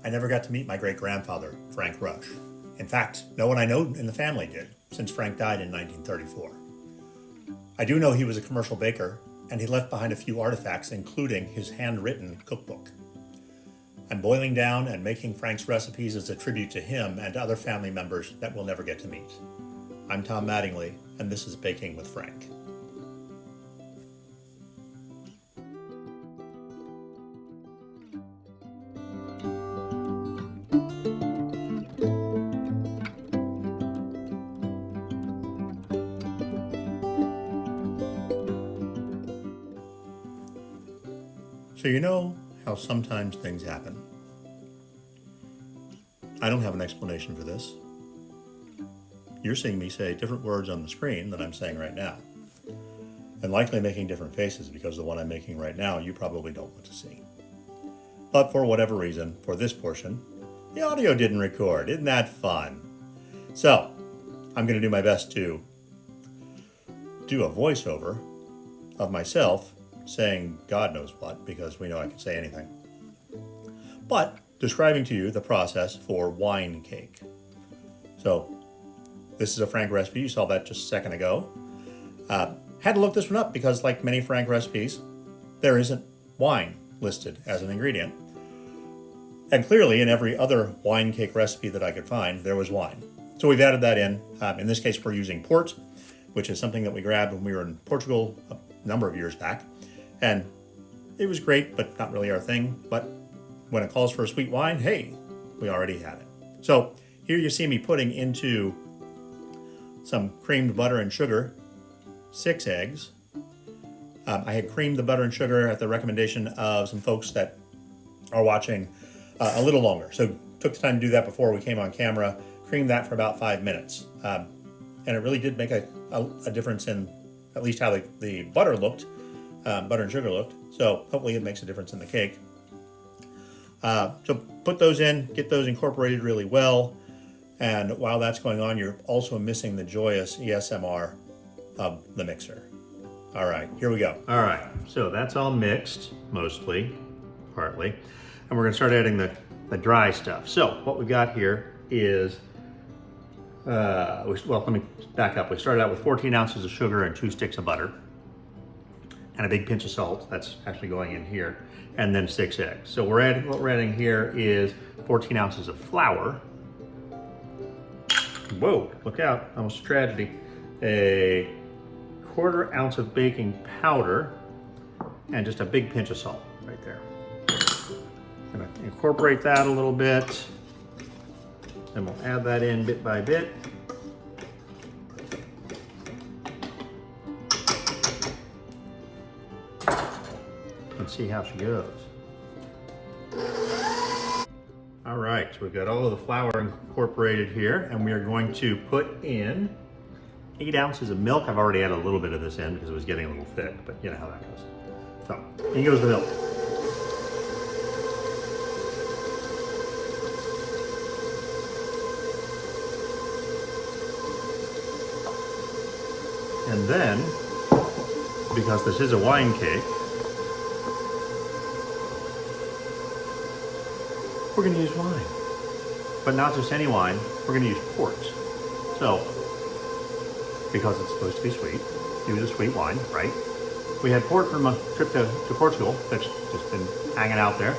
I never got to meet my great-grandfather, Frank Rush. In fact, no one I know in the family did, since Frank died in 1934. I do know he was a commercial baker, and he left behind a few artifacts, including his handwritten cookbook. I'm boiling down and making Frank's recipes as a tribute to him and to other family members that we'll never get to meet. I'm Tom Mattingly, and this is Baking with Frank. So you know how sometimes things happen. I don't have an explanation for this. You're seeing me say different words on the screen than I'm saying right now. And likely making different faces because the one I'm making right now you probably don't want to see. But for whatever reason, for this portion, the audio didn't record. Isn't that fun? So, I'm going to do my best to do a voiceover of myself saying God knows what, because we know I can say anything. But describing to you the process for wine cake. So, this is a Frank recipe. You saw that just a second ago. Had to look this one up because, like many Frank recipes, there isn't wine listed as an ingredient. And clearly, in every other wine cake recipe that I could find, there was wine. So we've added that in. In this case, we're using port, which is something that we grabbed when we were in Portugal a number of years back. And it was great, but not really our thing. But when it calls for a sweet wine, hey, we already had it. So here you see me putting into some creamed butter and sugar, 6 eggs. I had creamed the butter and sugar at the recommendation of some folks that are watching a little longer. So took the time to do that before we came on camera, creamed that for about 5 minutes. And it really did make a difference in at least how the butter looked, butter and sugar looked. So hopefully it makes a difference in the cake. So put those in, get those incorporated really well. And while that's going on, you're also missing the joyous ASMR of the mixer. All right, here we go. All right, so that's all mixed, mostly, partly. And we're gonna start adding the dry stuff. So what we've got here is, well, let me back up. We started out with 14 ounces of sugar and 2 sticks of butter and a big pinch of salt. That's actually going in here. And then 6 eggs. So what we're adding here is 14 ounces of flour. Whoa, look out, almost a tragedy. A 1/4 ounce of baking powder and just a big pinch of salt right there. I'm gonna incorporate that a little bit. Then we'll add that in bit by bit. Let's see how she goes. All right, so we've got all of the flour incorporated here, and we are going to put in 8 ounces of milk. I've already added a little bit of this in because it was getting a little thick, but you know how that goes. So, in goes the milk. And then, because this is a wine cake, we're going to use wine. But not just any wine, we're going to use port. So, because it's supposed to be sweet, use a sweet wine, right? We had port from a trip to Portugal that's just been hanging out there.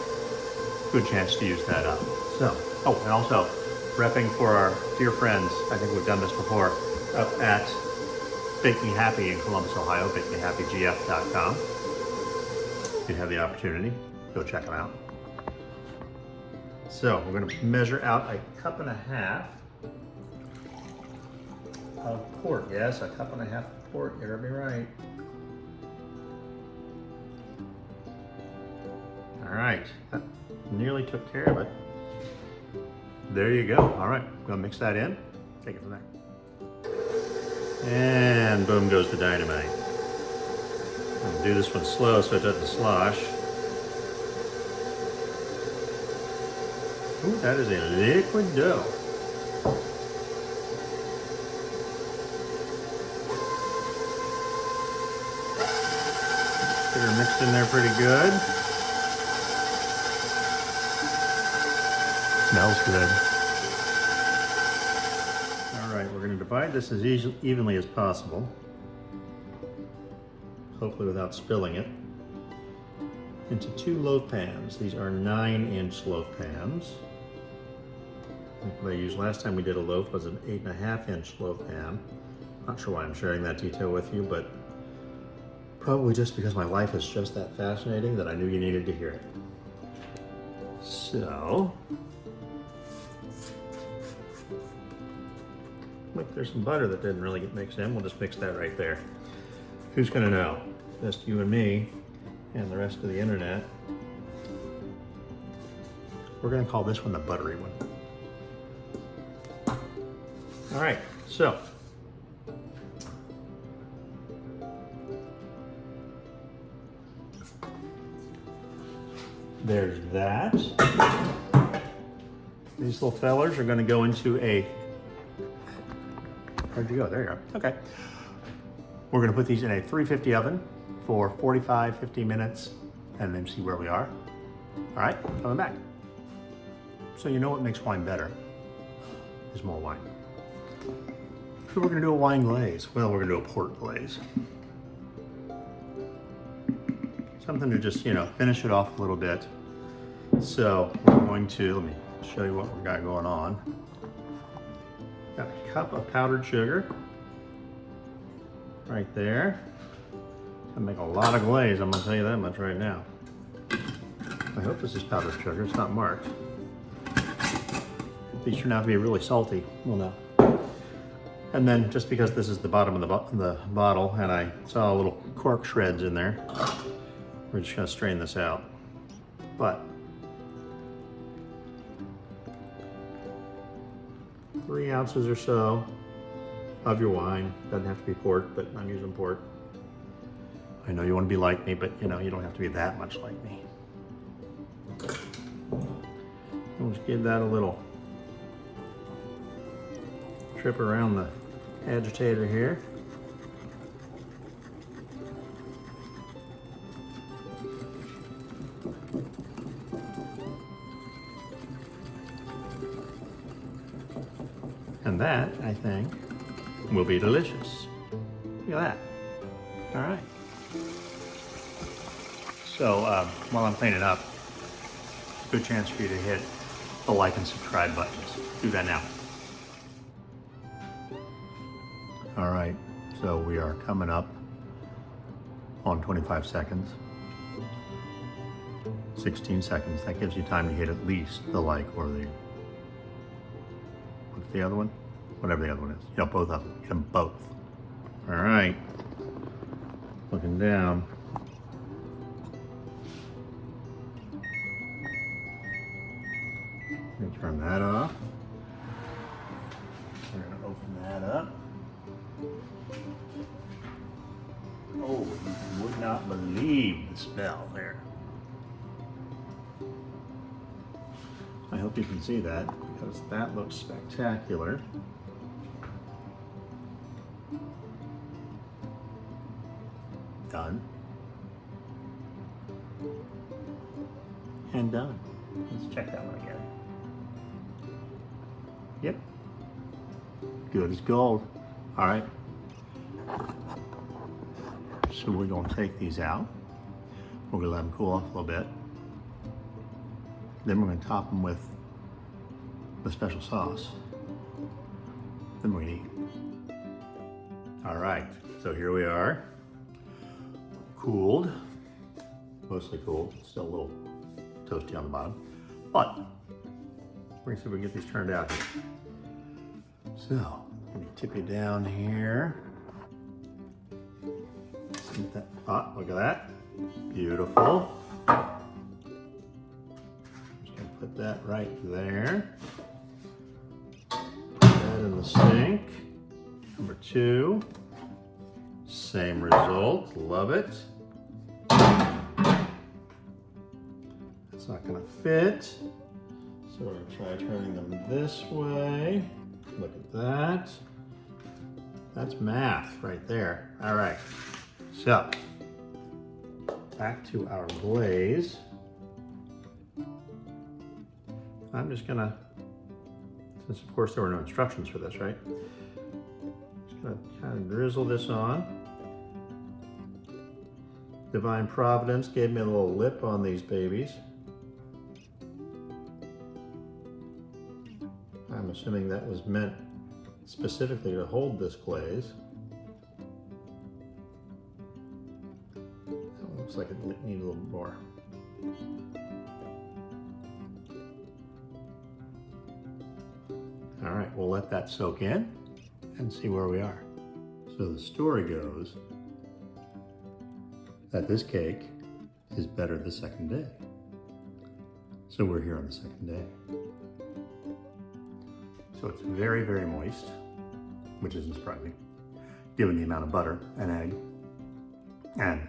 Good chance to use that up. So, oh, and also, repping for our dear friends, I think we've done this before, up at Bake Me Happy in Columbus, Ohio, bakemehappygf.com. If you have the opportunity, go check them out. So we're going to measure out a 1.5 cups of port. Yes, a 1.5 cups of port. You heard me right. All right, that nearly took care of it. There you go. All right, I'm going to mix that in. Take it from there. And boom goes the dynamite. I'll do this one slow so it doesn't slosh. Ooh, that is a liquid dough. Get her mixed in there pretty good. Smells good. All right, we're going to divide this as evenly as possible, hopefully without spilling it, into 2 loaf pans. These are 9-inch loaf pans. I think what I used last time we did a loaf was an 8.5-inch loaf pan. Not sure why I'm sharing that detail with you, but probably just because my life is just that fascinating that I knew you needed to hear it. So, look, there's some butter that didn't really get mixed in. We'll just mix that right there. Who's gonna know? Just you and me and the rest of the internet. We're gonna call this one the buttery one. All right, so there's that. These little fellers are gonna go into a, where'd you go? There you are. Okay. We're gonna put these in a 350 oven for 45, 50 minutes and then see where we are. All right, coming back. So you know what makes wine better is more wine. So we're gonna do a wine glaze. Well, we're gonna do a port glaze. Something to just, finish it off a little bit. So we're going to, let me show you what we got going on. Got a cup of powdered sugar right there. Gonna make a lot of glaze, I'm gonna tell you that much right now. I hope this is powdered sugar, it's not marked. These turn out to be really salty, we'll know. And then just because this is the bottom of the bottle and I saw little cork shreds in there, we're just gonna strain this out. But 3 ounces or so of your wine. Doesn't have to be port, but I'm using port. I know you want to be like me, but you don't have to be that much like me. We'll just give that a little trip around the agitator here. And that, I think, will be delicious. Look at that. All right. So while I'm cleaning up, good chance for you to hit the like and subscribe buttons. Do that now. All right, so we are coming up on 25 seconds. 16 seconds, that gives you time to hit at least the like or the, what's the other one? Whatever the other one is, both of them, hit them both. All right, looking down. Let me turn that off. We're gonna open that up. Oh, you would not believe the smell there. I hope you can see that because that looks spectacular. Done. And done. Let's check that one again. Yep. Good as gold. All right. So we're going to take these out. We're going to let them cool off a little bit. Then we're going to top them with the special sauce. Then we're going to eat. All right, so here we are. Cooled, mostly cooled, still a little toasty on the bottom. But we're going to see if we can get these turned out here. So, let me tip you down here. Oh, look at that. Beautiful. Just gonna put that right there. Put that in the sink. Number 2. Same result. Love it. It's not gonna fit. So we're gonna try turning them this way. Look at that. That's math right there. All right. So, back to our glaze. I'm just gonna, since of course there were no instructions for this, right? Just gonna kind of drizzle this on. Divine Providence gave me a little lip on these babies. I'm assuming that was meant specifically to hold this glaze. That looks like it needs a little more. All right, we'll let that soak in and see where we are. So the story goes that this cake is better the second day. So we're here on the second day. So it's very, very moist, which isn't surprising, given the amount of butter and egg and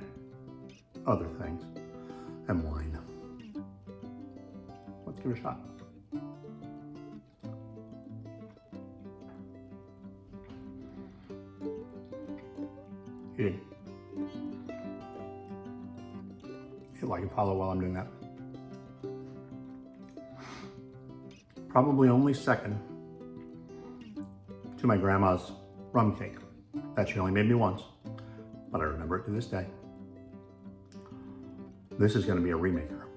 other things and wine. Let's give it a shot. Eat like a follow while I'm doing that. Probably only second to my grandma's rum cake that she only made me once, but I remember it to this day. This is going to be a remaker.